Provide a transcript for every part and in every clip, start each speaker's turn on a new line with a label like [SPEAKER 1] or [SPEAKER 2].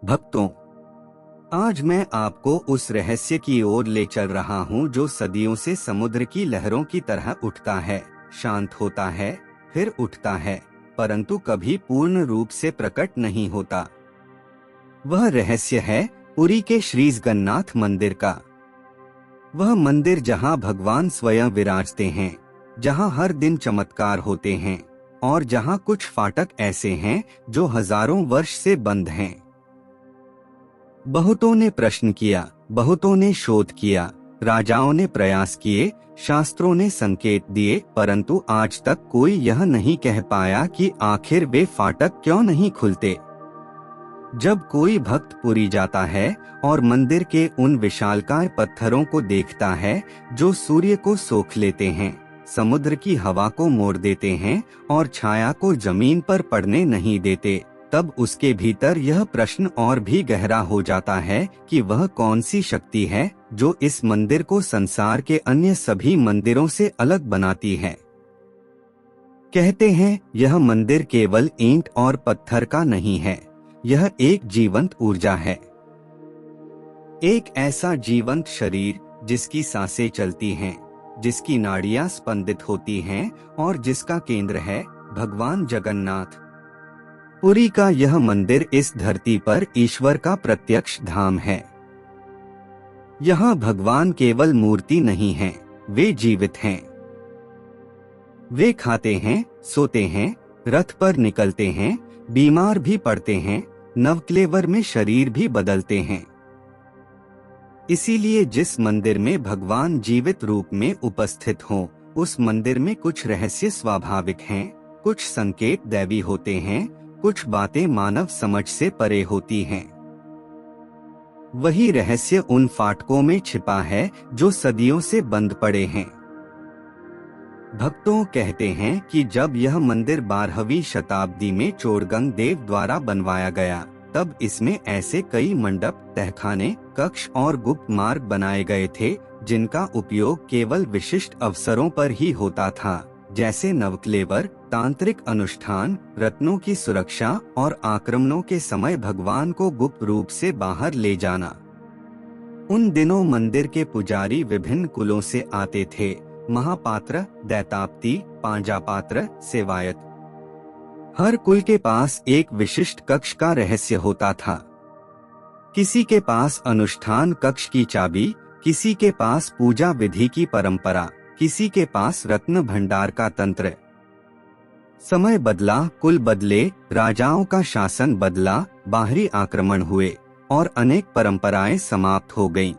[SPEAKER 1] भक्तों, आज मैं आपको उस रहस्य की ओर ले चल रहा हूँ जो सदियों से समुद्र की लहरों की तरह उठता है, शांत होता है, फिर उठता है, परंतु कभी पूर्ण रूप से प्रकट नहीं होता। वह रहस्य है पुरी के श्री जगन्नाथ मंदिर का। वह मंदिर जहाँ भगवान स्वयं विराजते हैं, जहाँ हर दिन चमत्कार होते हैं और जहाँ कुछ फाटक ऐसे हैं जो हजारों वर्ष से बंद हैं। बहुतों ने प्रश्न किया, बहुतों ने शोध किया, राजाओं ने प्रयास किए, शास्त्रों ने संकेत दिए, परंतु आज तक कोई यह नहीं कह पाया कि आखिर वे फाटक क्यों नहीं खुलते। जब कोई भक्त पुरी जाता है और मंदिर के उन विशालकाय पत्थरों को देखता है जो सूर्य को सोख लेते हैं, समुद्र की हवा को मोड़ देते हैं और छाया को जमीन पर पड़ने नहीं देते, तब उसके भीतर यह प्रश्न और भी गहरा हो जाता है कि वह कौन सी शक्ति है जो इस मंदिर को संसार के अन्य सभी मंदिरों से अलग बनाती है। कहते हैं यह मंदिर केवल ईंट और पत्थर का नहीं है, यह एक जीवंत ऊर्जा है। एक ऐसा जीवंत शरीर जिसकी सांसें चलती हैं, जिसकी नाड़ियां स्पंदित होती हैं और जिसका केंद्र है भगवान जगन्नाथ। पुरी का यह मंदिर इस धरती पर ईश्वर का प्रत्यक्ष धाम है। यहाँ भगवान केवल मूर्ति नहीं हैं, वे जीवित हैं। वे खाते हैं, सोते हैं, रथ पर निकलते हैं, बीमार भी पड़ते हैं, नवक्लेवर में शरीर भी बदलते हैं। इसीलिए जिस मंदिर में भगवान जीवित रूप में उपस्थित हों, उस मंदिर में कुछ रहस्य स्वाभाविक हैं, कुछ संकेत दैवी होते हैं, कुछ बातें मानव समझ से परे होती हैं। वही रहस्य उन फाटकों में छिपा है जो सदियों से बंद पड़े हैं। भक्तों कहते हैं कि जब यह मंदिर 12वीं शताब्दी में चोड़गंग देव द्वारा बनवाया गया, तब इसमें ऐसे कई मंडप, तहखाने, कक्ष और गुप्त मार्ग बनाए गए थे जिनका उपयोग केवल विशिष्ट अवसरों पर ही होता था, जैसे नवक्लेवर, तांत्रिक अनुष्ठान, रत्नों की सुरक्षा और आक्रमणों के समय भगवान को गुप्त रूप से बाहर ले जाना। उन दिनों मंदिर के पुजारी विभिन्न कुलों से आते थे, महापात्र, दैताप्ती, पांजापात्र, सेवायत। हर कुल के पास एक विशिष्ट कक्ष का रहस्य होता था। किसी के पास अनुष्ठान कक्ष की चाबी, किसी के पास पूजा विधि की परंपरा, किसी के पास रत्न भंडार का तंत्र। समय बदला, कुल बदले, राजाओं का शासन बदला, बाहरी आक्रमण हुए और अनेक परंपराएं समाप्त हो गईं।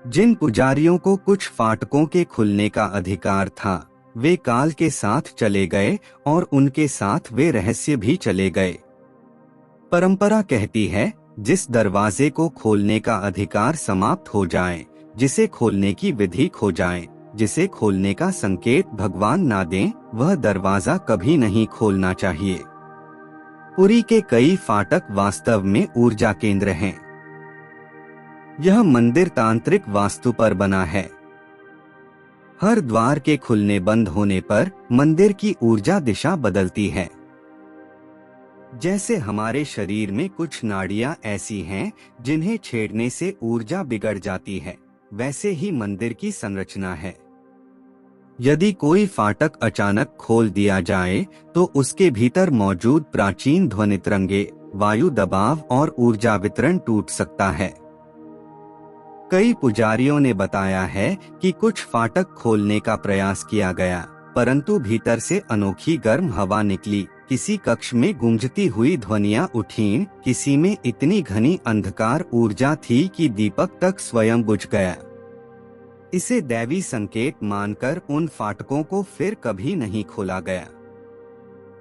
[SPEAKER 1] जिन पुजारियों को कुछ फाटकों के खुलने का अधिकार था, वे काल के साथ चले गए और उनके साथ वे रहस्य भी चले गए। परंपरा कहती है, जिस दरवाजे को खोलने का अधिकार समाप्त हो जाए, जिसे खोलने की विधि खो जाए, जिसे खोलने का संकेत भगवान ना दें, वह दरवाजा कभी नहीं खोलना चाहिए। पुरी के कई फाटक वास्तव में ऊर्जा केंद्र हैं। यह मंदिर तांत्रिक वास्तु पर बना है। हर द्वार के खुलने बंद होने पर मंदिर की ऊर्जा दिशा बदलती है। जैसे हमारे शरीर में कुछ नाड़ियां ऐसी हैं जिन्हें छेड़ने से ऊर्जा बिगड़ जाती है, वैसे ही मंदिर की संरचना है। यदि कोई फाटक अचानक खोल दिया जाए तो उसके भीतर मौजूद प्राचीन ध्वनि तरंगे, वायु दबाव और ऊर्जा वितरण टूट सकता है। कई पुजारियों ने बताया है कि कुछ फाटक खोलने का प्रयास किया गया, परंतु भीतर से अनोखी गर्म हवा निकली, किसी कक्ष में गूंजती हुई ध्वनियां उठीं, किसी में इतनी घनी अंधकार ऊर्जा थी कि दीपक तक स्वयं बुझ गया। इसे दैवी संकेत मानकर उन फाटकों को फिर कभी नहीं खोला गया।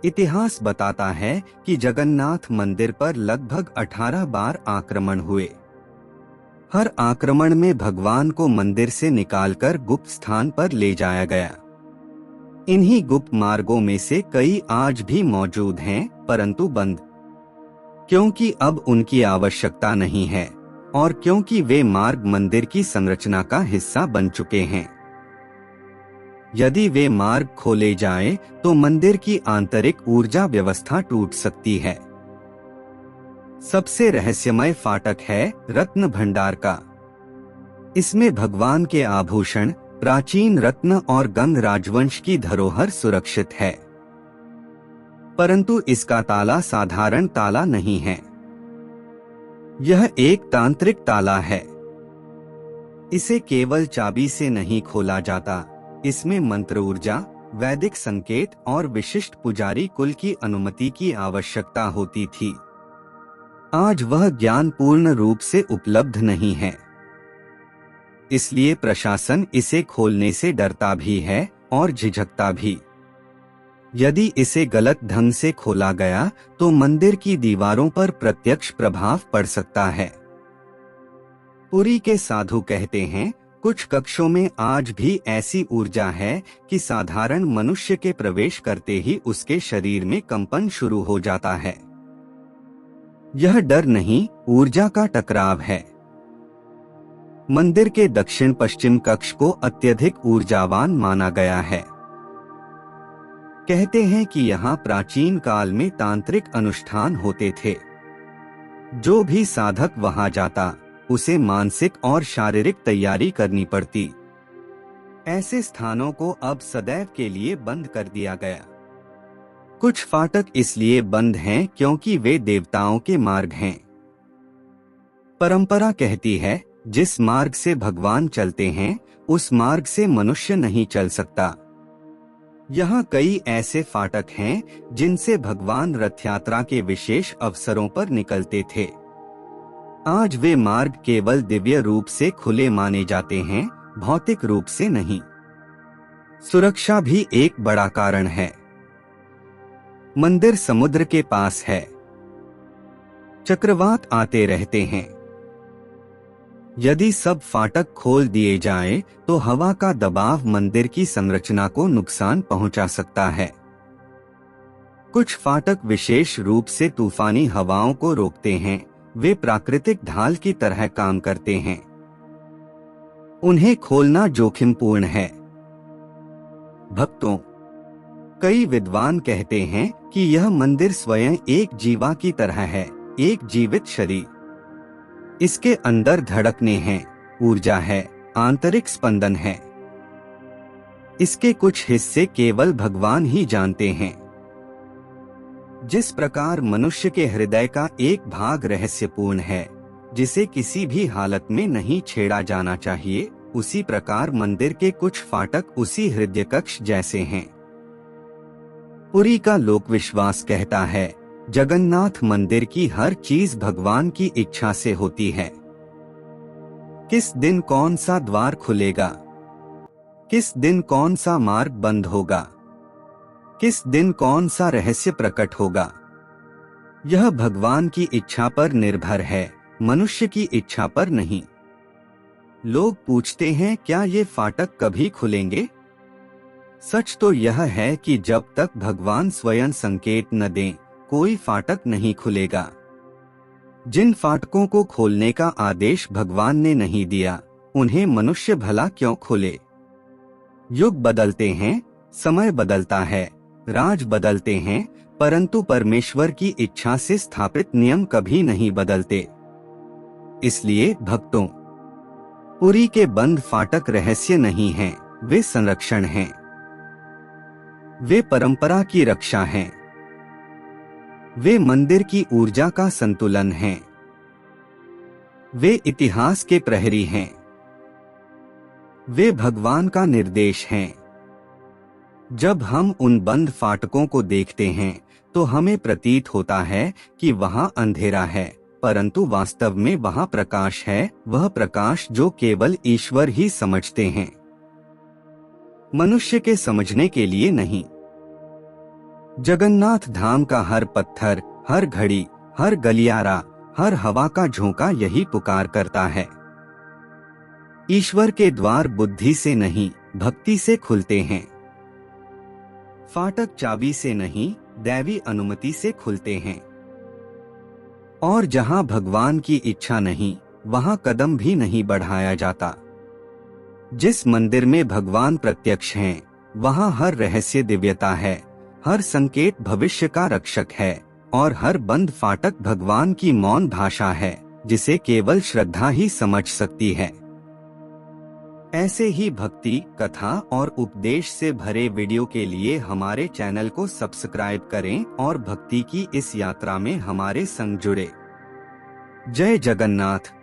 [SPEAKER 1] इतिहास बताता है कि जगन्नाथ मंदिर पर लगभग 18 बार आक्रमण हुए। हर आक्रमण में भगवान को मंदिर से निकालकर गुप्त स्थान पर ले जाया गया। इन्हीं गुप्त मार्गों में से कई आज भी मौजूद हैं, परंतु बंद, क्योंकि अब उनकी आवश्यकता नहीं है और क्योंकि वे मार्ग मंदिर की संरचना का हिस्सा बन चुके हैं। यदि वे मार्ग खोले जाएं, तो मंदिर की आंतरिक ऊर्जा व्यवस्था टूट सकती है। सबसे रहस्यमय फाटक है रत्न भंडार का। इसमें भगवान के आभूषण, प्राचीन रत्न और गंग राजवंश की धरोहर सुरक्षित है। परंतु इसका ताला साधारण ताला नहीं है, यह एक तांत्रिक ताला है। इसे केवल चाबी से नहीं खोला जाता, इसमें मंत्र ऊर्जा, वैदिक संकेत और विशिष्ट पुजारी कुल की अनुमति की आवश्यकता होती थी। आज वह ज्ञान पूर्ण रूप से उपलब्ध नहीं है, इसलिए प्रशासन इसे खोलने से डरता भी है और झिझकता भी। यदि इसे गलत ढंग से खोला गया तो मंदिर की दीवारों पर प्रत्यक्ष प्रभाव पड़ सकता है। पुरी के साधु कहते हैं, कुछ कक्षों में आज भी ऐसी ऊर्जा है कि साधारण मनुष्य के प्रवेश करते ही उसके शरीर में कंपन शुरू हो जाता है। यह डर नहीं, ऊर्जा का टकराव है। मंदिर के दक्षिण पश्चिम कक्ष को अत्यधिक ऊर्जावान माना गया है। कहते हैं कि यहाँ प्राचीन काल में तांत्रिक अनुष्ठान होते थे। जो भी साधक वहां जाता उसे मानसिक और शारीरिक तैयारी करनी पड़ती। ऐसे स्थानों को अब सदैव के लिए बंद कर दिया गया। कुछ फाटक इसलिए बंद हैं क्योंकि वे देवताओं के मार्ग हैं। परंपरा कहती है, जिस मार्ग से भगवान चलते हैं उस मार्ग से मनुष्य नहीं चल सकता। यहाँ कई ऐसे फाटक हैं जिनसे भगवान रथ यात्रा के विशेष अवसरों पर निकलते थे। आज वे मार्ग केवल दिव्य रूप से खुले माने जाते हैं, भौतिक रूप से नहीं। सुरक्षा भी एक बड़ा कारण है। मंदिर समुद्र के पास है, चक्रवात आते रहते हैं। यदि सब फाटक खोल दिए जाएं, तो हवा का दबाव मंदिर की संरचना को नुकसान पहुंचा सकता है। कुछ फाटक विशेष रूप से तूफानी हवाओं को रोकते हैं, वे प्राकृतिक ढाल की तरह काम करते हैं। उन्हें खोलना जोखिमपूर्ण है। भक्तों, कई विद्वान कहते हैं कि यह मंदिर स्वयं एक जीवा की तरह है, एक जीवित शरीर। इसके अंदर धड़कने हैं, ऊर्जा है, आंतरिक स्पंदन है। इसके कुछ हिस्से केवल भगवान ही जानते हैं। जिस प्रकार मनुष्य के हृदय का एक भाग रहस्यपूर्ण है, जिसे किसी भी हालत में नहीं छेड़ा जाना चाहिए, उसी प्रकार मंदिर के कुछ फाटक उसी हृदय कक्ष जैसे हैं। पुरी का लोक विश्वास कहता है, जगन्नाथ मंदिर की हर चीज भगवान की इच्छा से होती है। किस दिन कौन सा द्वार खुलेगा, किस दिन कौन सा मार्ग बंद होगा, किस दिन कौन सा रहस्य प्रकट होगा, यह भगवान की इच्छा पर निर्भर है, मनुष्य की इच्छा पर नहीं। लोग पूछते हैं, क्या ये फाटक कभी खुलेंगे? सच तो यह है कि जब तक भगवान स्वयं संकेत न दें, कोई फाटक नहीं खुलेगा। जिन फाटकों को खोलने का आदेश भगवान ने नहीं दिया, उन्हें मनुष्य भला क्यों खोले? युग बदलते हैं, समय बदलता है, राज बदलते हैं, परंतु परमेश्वर की इच्छा से स्थापित नियम कभी नहीं बदलते। इसलिए भक्तों, पुरी के बंद फाटक रहस्य नहीं हैं, वे संरक्षण हैं। वे परंपरा की रक्षा हैं। वे मंदिर की ऊर्जा का संतुलन हैं। वे इतिहास के प्रहरी हैं। वे भगवान का निर्देश हैं। जब हम उन बंद फाटकों को देखते हैं तो हमें प्रतीत होता है कि वहां अंधेरा है, परंतु वास्तव में वहां प्रकाश है, वह प्रकाश जो केवल ईश्वर ही समझते हैं, मनुष्य के समझने के लिए नहीं। जगन्नाथ धाम का हर पत्थर, हर घड़ी, हर गलियारा, हर हवा का झोंका यही पुकार करता है। ईश्वर के द्वार बुद्धि से नहीं, भक्ति से खुलते हैं। फाटक चाबी से नहीं, दैवी अनुमति से खुलते हैं। और जहां भगवान की इच्छा नहीं, वहां कदम भी नहीं बढ़ाया जाता। जिस मंदिर में भगवान प्रत्यक्ष हैं, वहां हर रहस्य दिव्यता है, हर संकेत भविष्य का रक्षक है, और हर बंद फाटक भगवान की मौन भाषा है, जिसे केवल श्रद्धा ही समझ सकती है। ऐसे ही भक्ति, कथा और उपदेश से भरे वीडियो के लिए हमारे चैनल को सब्सक्राइब करें और भक्ति की इस यात्रा में हमारे संग जुड़े। जय जगन्नाथ।